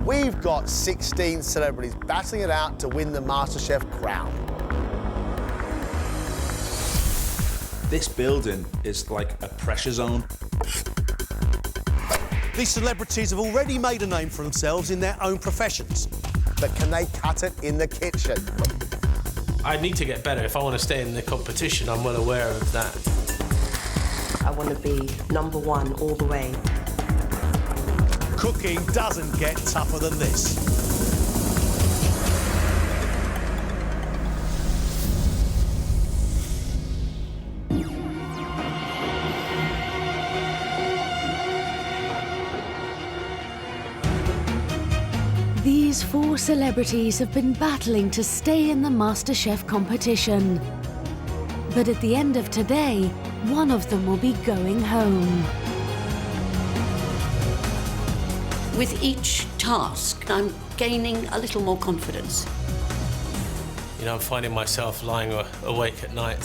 We've got 16 celebrities battling it out to win the MasterChef crown. This building is like a pressure zone. These celebrities have already made a name for themselves in their own professions. But can they cut it in the kitchen? I need to get better. If I want to stay in the competition, I'm well aware of that. I want to be #1 all the way. Cooking doesn't get tougher than this. These 4 celebrities have been battling to stay in the MasterChef competition. But at the end of today, one of them will be going home. With each task, I'm gaining a little more confidence. You know, I'm finding myself lying awake at night,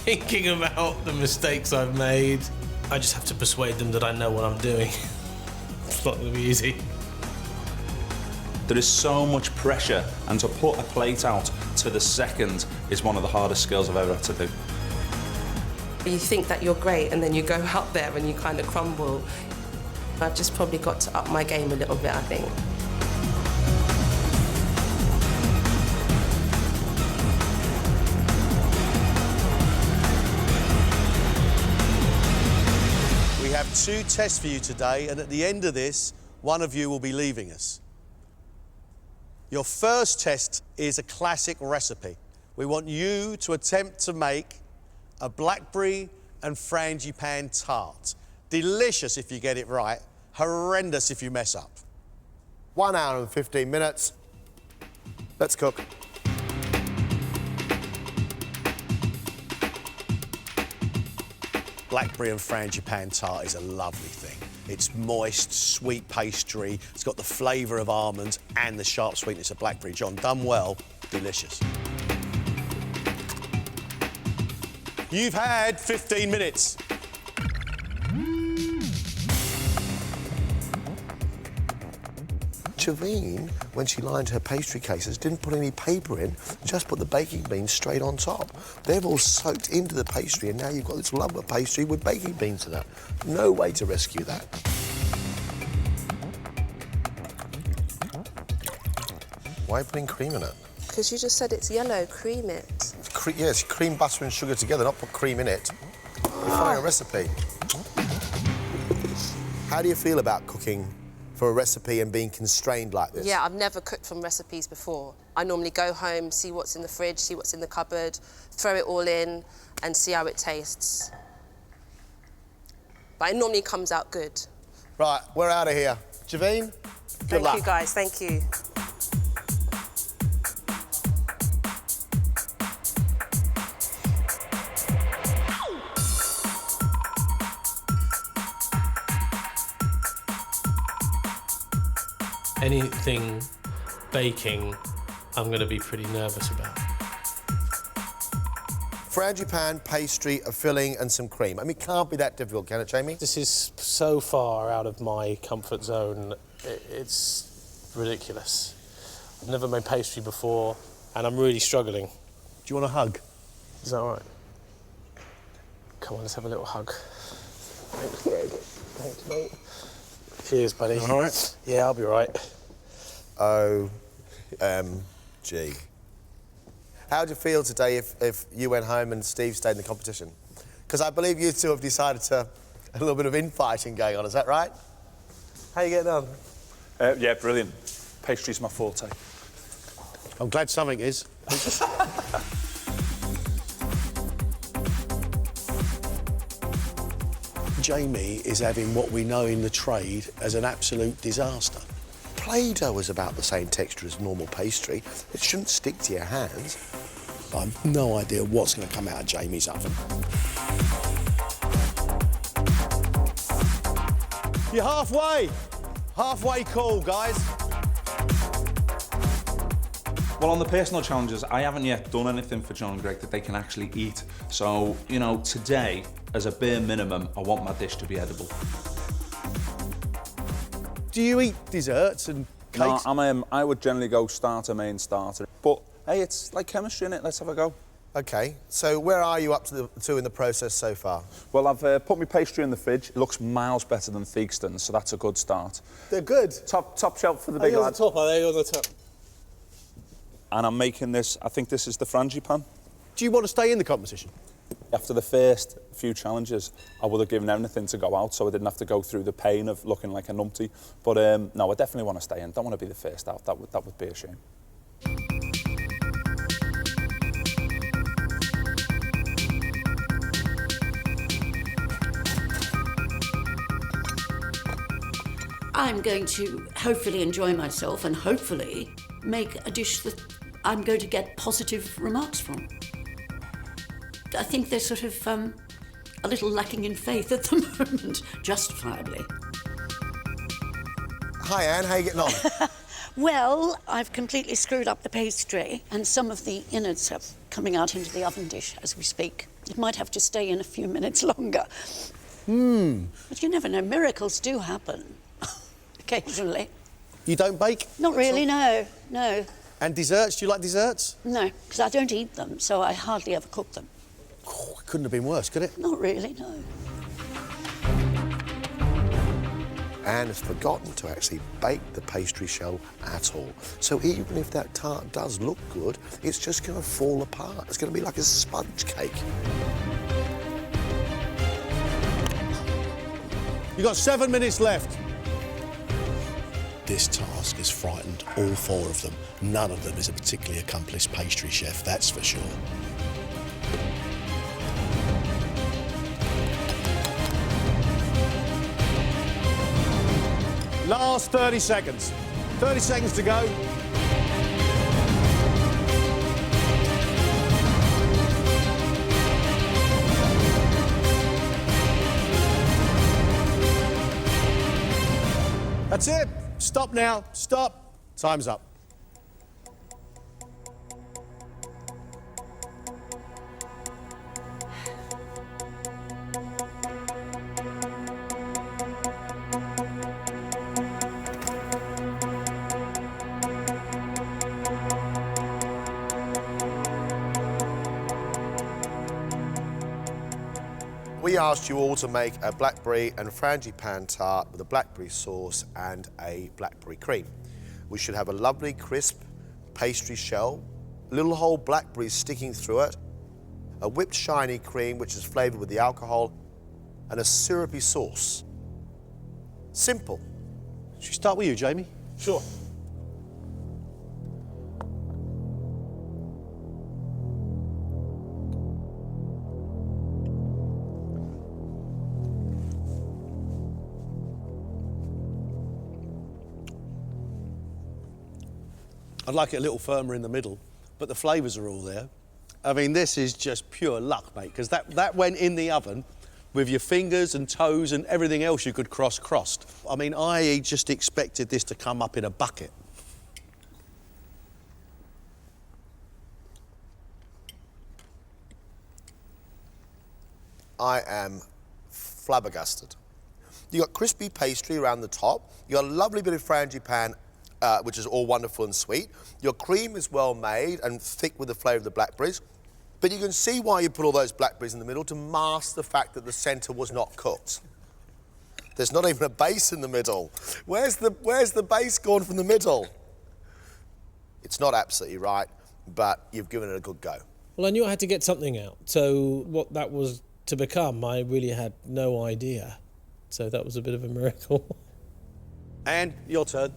thinking about the mistakes I've made. I just have to persuade them that I know what I'm doing. It's not going to be easy. There is so much pressure, and to put a plate out to the second is one of the hardest skills I've ever had to do. You think that you're great, and then you go out there and you kind of crumble. I've just probably got to up my game a little bit, I think. We have 2 tests for you today, and at the end of this, one of you will be leaving us. Your first test is a classic recipe. We want you to attempt to make a Blackberry and Frangipane Tart. Delicious if you get it right, horrendous if you mess up. 1 hour and 15 minutes. Let's cook. Blackberry and Frangipane Tart is a lovely thing. It's moist, sweet pastry. It's got the flavour of almonds and the sharp sweetness of blackberry. John, done well, delicious. You've had 15 minutes. Javine, when she lined her pastry cases, didn't put any paper in, just put the baking beans straight on top. They've all soaked into the pastry, and now you've got this lump of pastry with baking beans in it. No way to rescue that. Why putting cream in it? Because you just said it's yellow, cream it. Yes, cream, butter and sugar together, not put cream in it. You're following a recipe. How do you feel about cooking for a recipe and being constrained like this? Yeah, I've never cooked from recipes before. I normally go home, see what's in the fridge, see what's in the cupboard, throw it all in and see how it tastes. But it normally comes out good. Right, we're out of here. Javine, good luck. Thank you, guys. Thank you. Anything baking, I'm going to be pretty nervous about. Frangipane, pastry, a filling and some cream. I mean, it can't be that difficult, can it, Jamie? This is so far out of my comfort zone, it's ridiculous. I've never made pastry before, and I'm really struggling. Do you want a hug? Is that all right? Come on, let's have a little hug. Thanks, Greg. Thanks, mate. Cheers, buddy. All right? Yeah, I'll be all right. O-M-G. How'd you feel today if you went home and Steve stayed in the competition? Because I believe you two have decided to a little bit of infighting going on, is that right? How you getting on? Yeah, brilliant. Pastry's my forte. I'm glad something is. Jamie is having what we know in the trade as an absolute disaster. Play-doh is about the same texture as normal pastry. It shouldn't stick to your hands. I've no idea what's going to come out of Jamie's oven. You're halfway. Halfway cool, guys. Well, on the personal challenges, I haven't yet done anything for John and Greg that they can actually eat. So, you know, today, as a bare minimum, I want my dish to be edible. Do you eat desserts and Cakes? No, I would generally go starter, main, starter. But, hey, it's like chemistry, innit? Let's have a go. OK, so where are you up to in the process so far? Well, I've put my pastry in the fridge. It looks miles better than Theakston's, so that's a good start. They're good. Top shelf for the big lad. Top, are they on the top? And I'm making this, I think this is the Frangipane. Do you want to stay in the competition? After the first few challenges, I would have given anything to go out, so I didn't have to go through the pain of looking like a numpty. But no, I definitely want to stay in. Don't want to be the first out. That would be a shame. I'm going to hopefully enjoy myself and hopefully make a dish that I'm going to get positive remarks from. I think they're sort of a little lacking in faith at the moment, justifiably. Hi, Anne, how are you getting on? Well, I've completely screwed up the pastry and some of the innards are coming out into the oven dish as we speak. It might have to stay in a few minutes longer. But you never know, miracles do happen. Occasionally. You don't bake? Not really, no. And desserts? Do you like desserts? No, because I don't eat them, so I hardly ever cook them. Oh, it couldn't have been worse, could it? Not really, no. Anne has forgotten to actually bake the pastry shell at all. So even if that tart does look good, it's just going to fall apart. It's going to be like a sponge cake. You've got 7 minutes left. This task has frightened all 4 of them. None of them is a particularly accomplished pastry chef, that's for sure. Last 30 seconds. 30 seconds to go. That's it. Stop now. Stop. Time's up. We asked you all to make a Blackberry and Frangipane tart with a blackberry sauce and a blackberry cream. We should have a lovely crisp pastry shell, little whole blackberries sticking through it, a whipped shiny cream which is flavoured with the alcohol, and a syrupy sauce. Simple. Should we start with you, Jamie? Sure. I'd like it a little firmer in the middle, but the flavours are all there. I mean, this is just pure luck, mate, because that went in the oven with your fingers and toes and everything else you could crossed. I mean, I just expected this to come up in a bucket. I am flabbergasted. You got crispy pastry around the top. You got a lovely bit of frangipane, which is all wonderful and sweet. Your cream is well made and thick with the flavour of the blackberries. But you can see why you put all those blackberries in the middle, to mask the fact that the centre was not cooked. There's not even a base in the middle. Where's the base gone from the middle? It's not absolutely right, but you've given it a good go. Well, I knew I had to get something out, so what that was to become, I really had no idea. So that was a bit of a miracle. And your turn.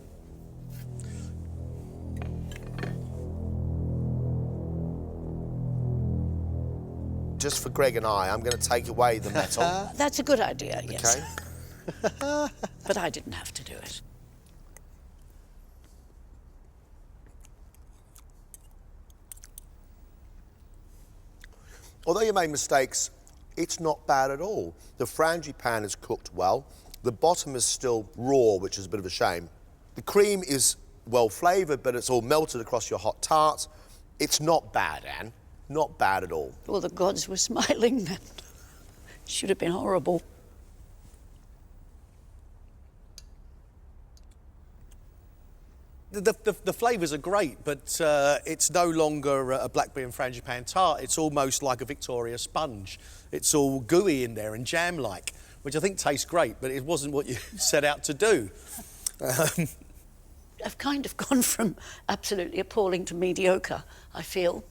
Just for Greg and I'm going to take away the metal. That's a good idea, yes. Okay. But I didn't have to do it. Although you made mistakes, it's not bad at all. The frangipane is cooked well. The bottom is still raw, which is a bit of a shame. The cream is well flavoured, but it's all melted across your hot tart. It's not bad, Anne. Not bad at all. Well, the gods were smiling then. Should have been horrible. The flavours are great, but it's no longer a Blackberry and Frangipane Tart. It's almost like a Victoria sponge. It's all gooey in there and jam-like, which I think tastes great, but it wasn't what you set out to do. I've kind of gone from absolutely appalling to mediocre, I feel.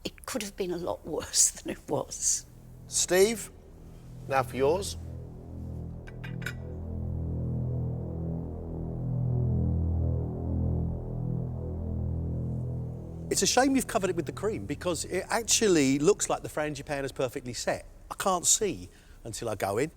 It could have been a lot worse than it was. Steve, now for yours. It's a shame you've covered it with the cream because it actually looks like the Frangipane is perfectly set. I can't see until I go in.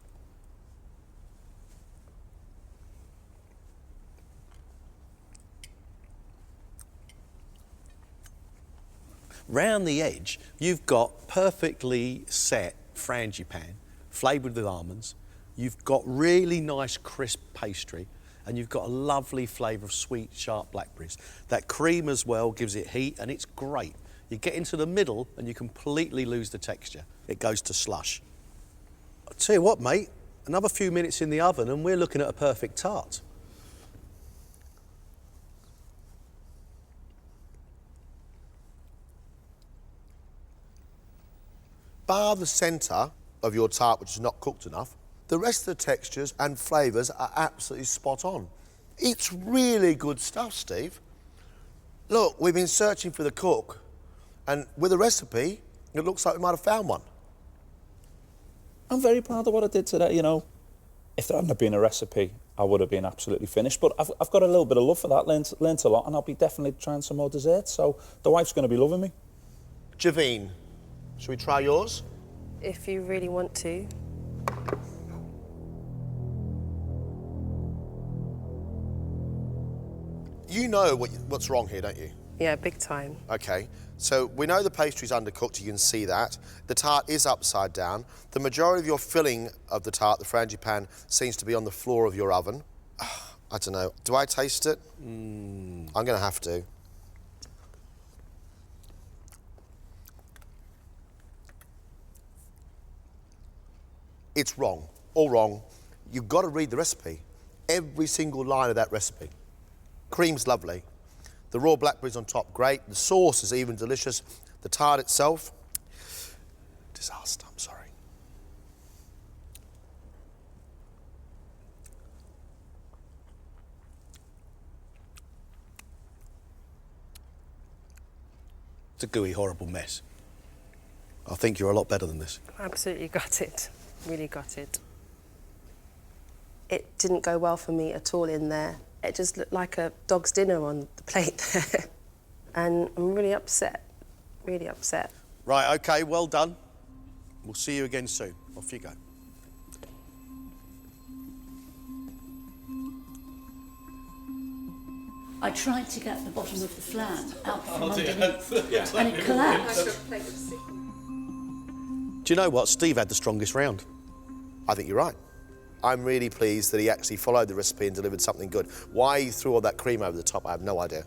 Round the edge, you've got perfectly set Frangipane, flavoured with almonds. You've got really nice crisp pastry, and you've got a lovely flavour of sweet, sharp blackberries. That cream as well gives it heat, and it's great. You get into the middle, and you completely lose the texture. It goes to slush. I'll tell you what, mate, another few minutes in the oven, and we're looking at a perfect tart. Bar the centre of your tart, which is not cooked enough, the rest of the textures and flavours are absolutely spot on. It's really good stuff, Steve. Look, we've been searching for the cook, and with the recipe, it looks like we might have found one. I'm very proud of what I did today, you know. If there hadn't been a recipe, I would have been absolutely finished. But I've got a little bit of love for that, learnt a lot, and I'll be definitely trying some more desserts, so the wife's going to be loving me. Javine, shall we try yours? If you really want to. You know what's wrong here, don't you? Yeah, big time. Okay, so we know the pastry's undercooked, you can see that. The tart is upside down. The majority of your filling of the tart, the Frangipane, seems to be on the floor of your oven. I don't know. Do I taste it? I'm going to have to. It's wrong, all wrong. You've got to read the recipe. Every single line of that recipe. Cream's lovely. The raw blackberries on top, great. The sauce is even delicious. The tart itself, disaster, I'm sorry. It's a gooey, horrible mess. I think you're a lot better than this. Absolutely gutted. Really gutted. It didn't go well for me at all in there. It just looked like a dog's dinner on the plate there. And I'm really upset, really upset. Right, OK, well done. We'll see you again soon. Off you go. I tried to get the bottom of the flan out from underneath, and it collapsed. Do you know what? Steve had the strongest round. I think you're right. I'm really pleased that he actually followed the recipe and delivered something good. Why he threw all that cream over the top, I have no idea.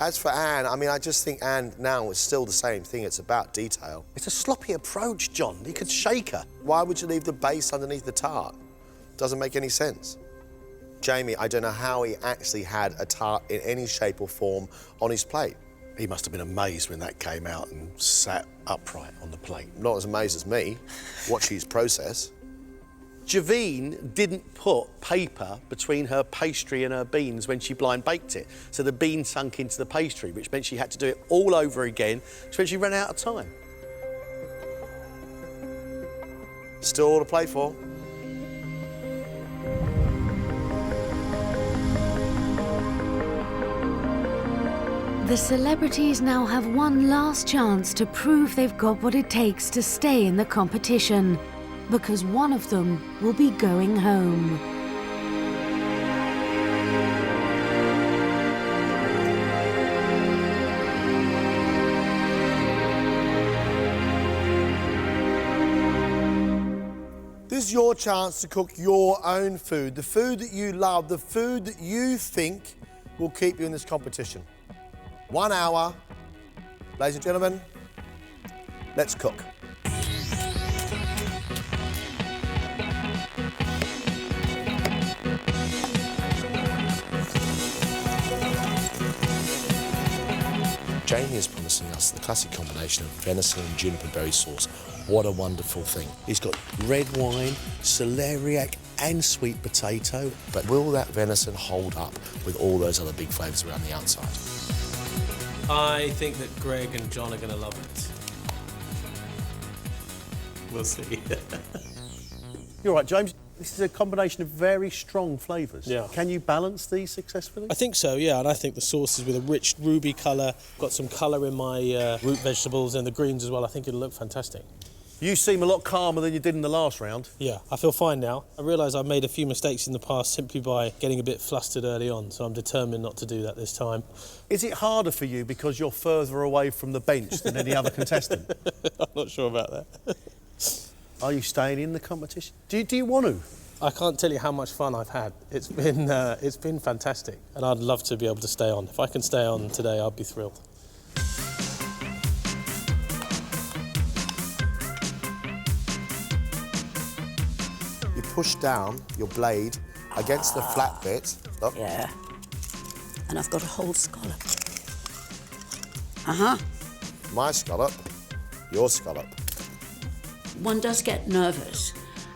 As for Anne, I mean, I just think Anne now is still the same thing. It's about detail. It's a sloppy approach, John. You could shake her. Why would you leave the base underneath the tart? Doesn't make any sense. Jamie, I don't know how he actually had a tart in any shape or form on his plate. He must have been amazed when that came out and sat upright on the plate. Not as amazed as me. Watch his process. Javine didn't put paper between her pastry and her beans when she blind baked it. So the bean sunk into the pastry, which meant she had to do it all over again, which meant she ran out of time. Still all to play for. The celebrities now have one last chance to prove they've got what it takes to stay in the competition, because one of them will be going home. This is your chance to cook your own food, the food that you love, the food that you think will keep you in this competition. 1 hour. Ladies and gentlemen, let's cook. Jamie is promising us the classic combination of venison and juniper berry sauce. What a wonderful thing. He's got red wine, celeriac and sweet potato. But will that venison hold up with all those other big flavours around the outside? I think that Gregg and John are going to love it. We'll see. You're right, James. This is a combination of very strong flavours. Yeah. Can you balance these successfully? I think so, yeah, and I think the sauce is with a rich ruby colour. Got some colour in my root vegetables and the greens as well. I think it'll look fantastic. You seem a lot calmer than you did in the last round. Yeah, I feel fine now. I realise I've made a few mistakes in the past simply by getting a bit flustered early on, so I'm determined not to do that this time. Is it harder for you because you're further away from the bench than any other contestant? I'm not sure about that. Are you staying in the competition? Do you want to? I can't tell you how much fun I've had. It's been fantastic, and I'd love to be able to stay on. If I can stay on today, I'd be thrilled. You push down your blade against the flat bit. Look. Yeah. And I've got a whole scallop. My scallop, your scallop. One does get nervous.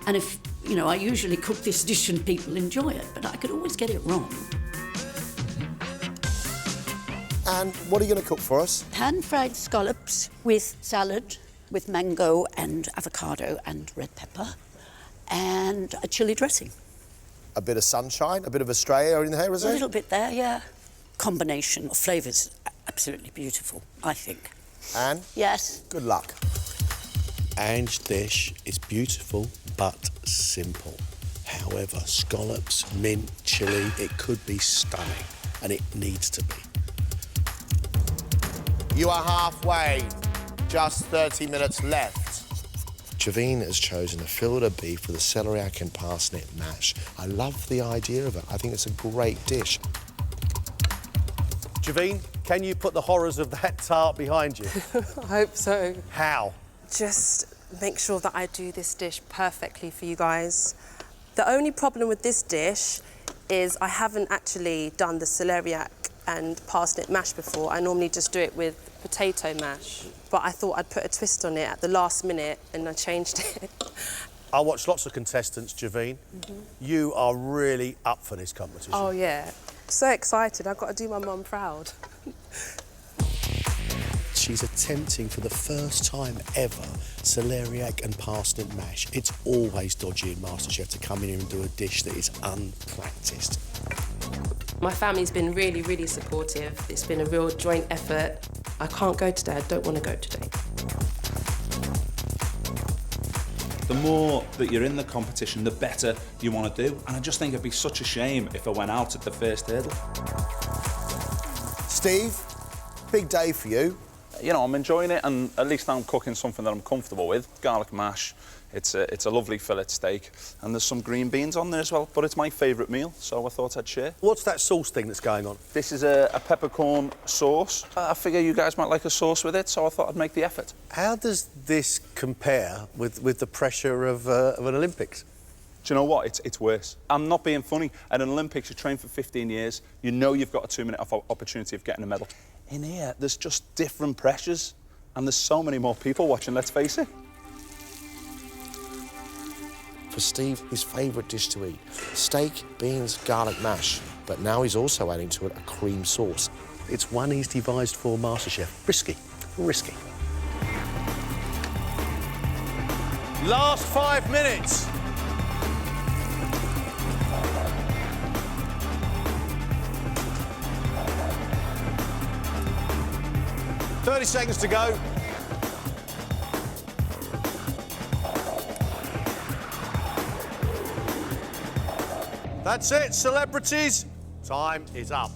And if, you know, I usually cook this dish and people enjoy it, but I could always get it wrong. And what are you going to cook for us? Pan-fried scallops with salad, with mango and avocado and red pepper, and a chilli dressing. A bit of sunshine, a bit of Australia in there, is A it? little bit there, yeah. Combination of flavours, absolutely beautiful, I think. Anne? Yes. Good luck. Anne's dish is beautiful but simple. However, scallops, mint, chilli, it could be stunning, and it needs to be. You are halfway. Just 30 minutes left. Javine has chosen a fillet of beef with a celeriac and parsnip mash. I love the idea of it. I think it's a great dish. Javine, can you put the horrors of that tart behind you? I hope so. How? Just make sure that I do this dish perfectly for you guys. The only problem with this dish is I haven't actually done the celeriac and parsnip mash before. I normally just do it with potato mash, but I thought I'd put a twist on it at the last minute and I changed it. I watch lots of contestants, Javine. You are really up for this competition. Oh yeah, so excited. I've got to do my mum proud. She's attempting for the first time ever celeriac and parsnip mash. It's always dodgy in MasterChef to come in here and do a dish that is unpractised. My family's been really, really supportive. It's been a real joint effort. I can't go today. I don't want to go today. The more that you're in the competition, the better you want to do. And I just think it'd be such a shame if I went out at the first hurdle. Steve, big day for you. You know, I'm enjoying it, and at least I'm cooking something that I'm comfortable with. Garlic mash, it's a lovely fillet steak, and there's some green beans on there as well, but it's my favourite meal, so I thought I'd share. What's that sauce thing that's going on? This is a peppercorn sauce. I figure you guys might like a sauce with it, so I thought I'd make the effort. How does this compare with the pressure of an Olympics? Do you know what? It's worse. I'm not being funny. At an Olympics, you train for 15 years. You know you've got a 2-minute opportunity of getting a medal. In here, there's just different pressures, and there's so many more people watching, let's face it. For Steve, his favourite dish to eat, steak, beans, garlic mash. But now he's also adding to it a cream sauce. It's one he's devised for MasterChef. Risky. Risky. Last 5 minutes. $30 seconds to go. That's it, celebrities. Time is up.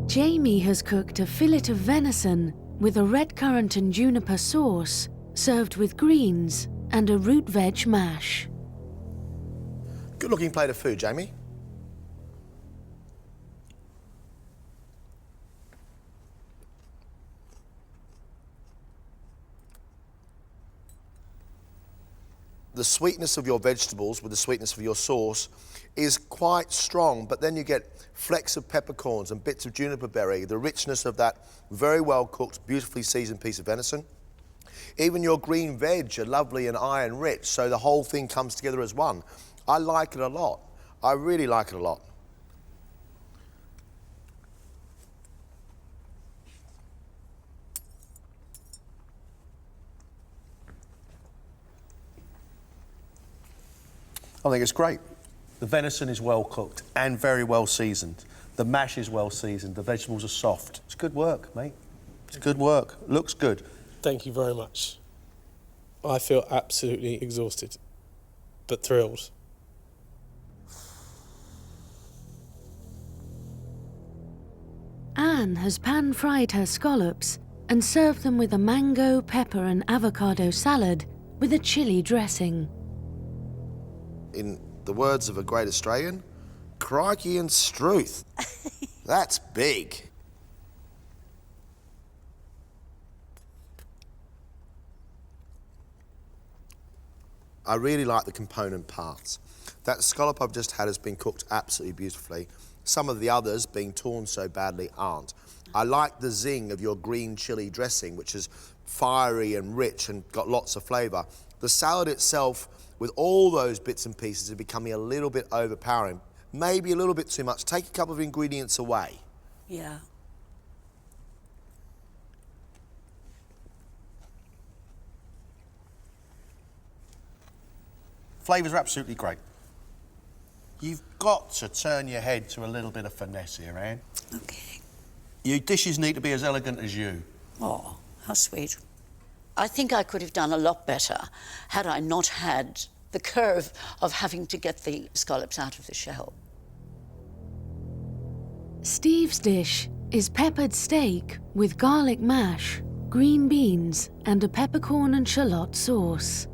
Jamie has cooked a fillet of venison with a red currant and juniper sauce, served with greens and a root veg mash. Good looking plate of food, Jamie. The sweetness of your vegetables with the sweetness of your sauce is quite strong, but then you get flecks of peppercorns and bits of juniper berry, the richness of that very well cooked, beautifully seasoned piece of venison. Even your green veg are lovely and iron rich, so the whole thing comes together as one. I like it a lot. I really like it a lot. I think it's great. The venison is well cooked and very well seasoned. The mash is well seasoned. The vegetables are soft. It's good work, mate. It's good work. Looks good. Thank you very much. I feel absolutely exhausted, but thrilled. Anne has pan-fried her scallops and served them with a mango, pepper and avocado salad with a chilli dressing. In the words of a great Australian, crikey and struth. That's big. I really like the component parts. That scallop I've just had has been cooked absolutely beautifully. Some of the others, being torn so badly, aren't. I like the zing of your green chilli dressing, which is fiery and rich and got lots of flavour. The salad itself, with all those bits and pieces, is becoming a little bit overpowering. Maybe a little bit too much. Take a couple of ingredients away. Yeah. Flavours are absolutely great. You've got to turn your head to a little bit of finesse here, Anne. Okay. Your dishes need to be as elegant as you. Oh, how sweet. I think I could have done a lot better had I not had the curve of having to get the scallops out of the shell. Steve's dish is peppered steak with garlic mash, green beans and a peppercorn and shallot sauce.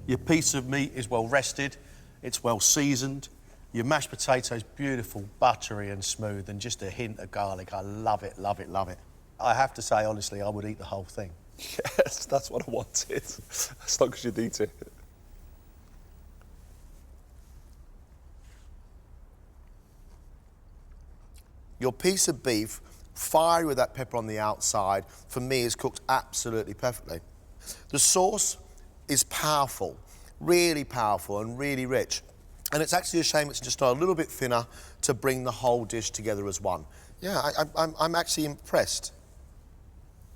Your piece of meat is well rested, it's well seasoned. Your mashed potatoes, beautiful, buttery and smooth, and just a hint of garlic. I love it, love it, love it. I have to say, honestly, I would eat the whole thing. Yes, that's what I wanted. As long as you'd eat it. Your piece of beef, fiery with that pepper on the outside, for me is cooked absolutely perfectly. The sauce is powerful, really powerful and really rich. And it's actually a shame it's just a little bit thinner to bring the whole dish together as one. Yeah, I'm actually impressed.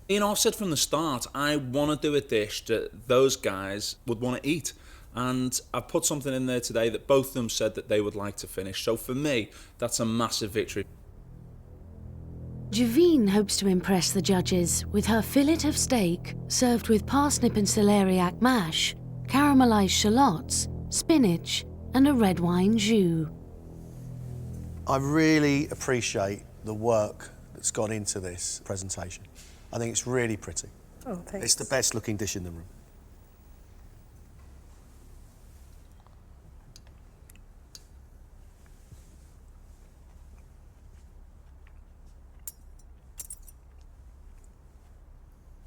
You know, I've said from the start, I want to do a dish that those guys would want to eat. And I put something in there today that both of them said that they would like to finish. So for me, that's a massive victory. Javine hopes to impress the judges with her fillet of steak served with parsnip and celeriac mash, caramelised shallots, spinach and a red wine jus. I really appreciate the work that's gone into this presentation. I think it's really pretty. Oh, thanks. It's the best looking dish in the room.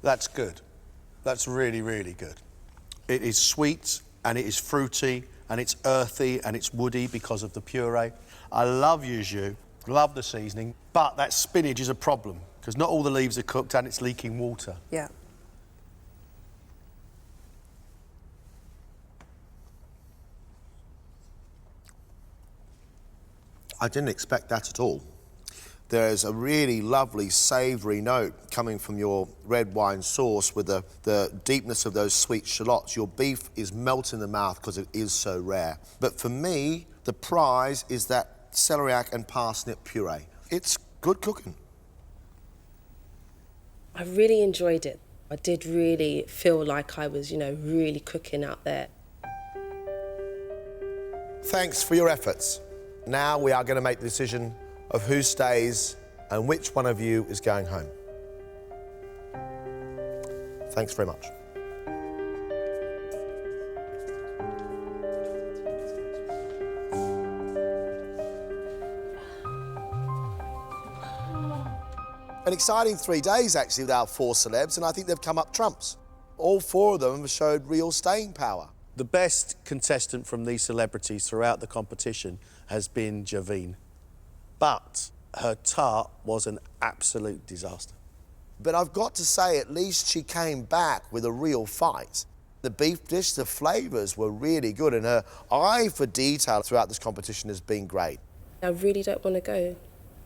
That's good. That's really, really good. It is sweet and it is fruity and it's earthy and it's woody because of the puree. I love your jus, love the seasoning, but that spinach is a problem because not all the leaves are cooked and it's leaking water. Yeah. I didn't expect that at all. There's a really lovely savoury note coming from your red wine sauce with the deepness of those sweet shallots. Your beef is melting in the mouth because it is so rare. But for me, the prize is that celeriac and parsnip puree. It's good cooking. I really enjoyed it. I did really feel like I was, really cooking out there. Thanks for your efforts. Now we are going to make the decision of who stays and which one of you is going home. Thanks very much. An exciting 3 days, actually, with our 4 celebs, and I think they've come up trumps. All 4 of them have showed real staying power. The best contestant from these celebrities throughout the competition has been Javine. But her tart was an absolute disaster. But I've got to say, at least she came back with a real fight. The beef dish, the flavours were really good, and her eye for detail throughout this competition has been great. I really don't want to go.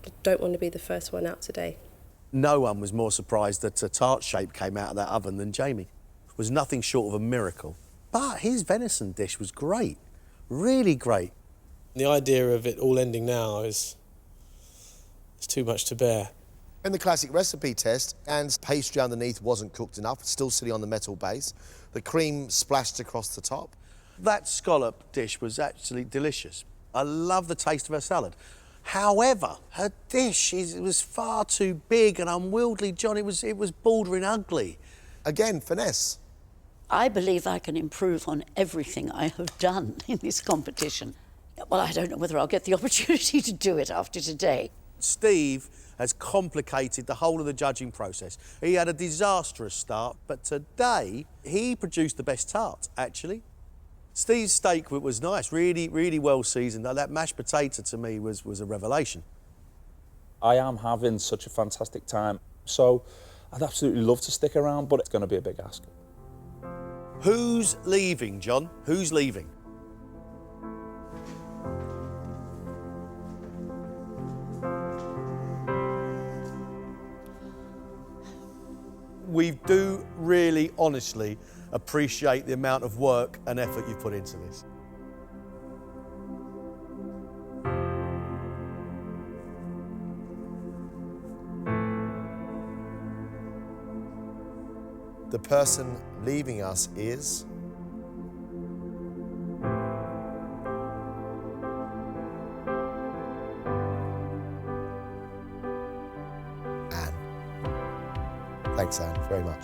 I don't want to be the first one out today. No one was more surprised that a tart shape came out of that oven than Jamie. It was nothing short of a miracle. But his venison dish was great, really great. The idea of it all ending now is too much to bear. In the classic recipe test, Anne's pastry underneath wasn't cooked enough, still sitting on the metal base. The cream splashed across the top. That scallop dish was actually delicious. I love the taste of her salad. However, her dish was far too big and unwieldy, John. It was bordering ugly. Again, finesse. I believe I can improve on everything I have done in this competition. Well, I don't know whether I'll get the opportunity to do it after today. Steve has complicated the whole of the judging process. He had a disastrous start, but today he produced the best tart, actually. Steve's steak was nice, really, really well seasoned. That mashed potato to me was a revelation. I am having such a fantastic time, so I'd absolutely love to stick around, but it's going to be a big ask. Who's leaving, John? Who's leaving? We do really, honestly appreciate the amount of work and effort you've put into this. The person leaving us is... Anne. Thanks, Anne, very much.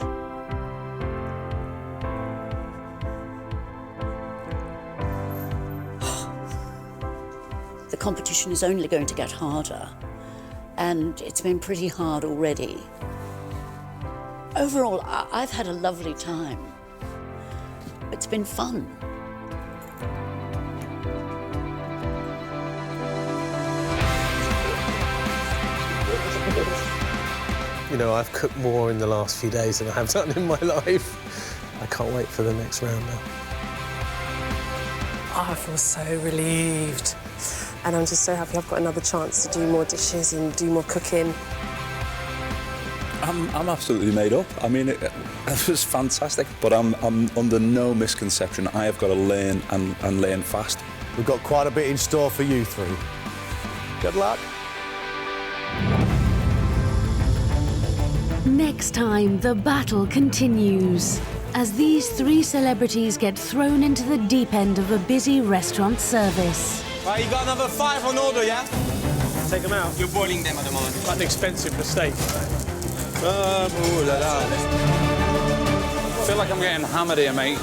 The competition is only going to get harder, and it's been pretty hard already. Overall, I've had a lovely time. It's been fun. You know, I've cooked more in the last few days than I have done in my life. I can't wait for the next round now. Oh, I feel so relieved. And I'm just so happy I've got another chance to do more dishes and do more cooking. I'm absolutely made up. I mean, it was fantastic, but I'm under no misconception. I have got to learn and learn fast. We've got quite a bit in store for you three. Good luck. Next time, the battle continues as these 3 celebrities get thrown into the deep end of a busy restaurant service. Right, you got another 5 on order, yeah? Take them out. You're boiling them at the moment. Quite an expensive mistake. I feel like I'm getting hammered here, mate.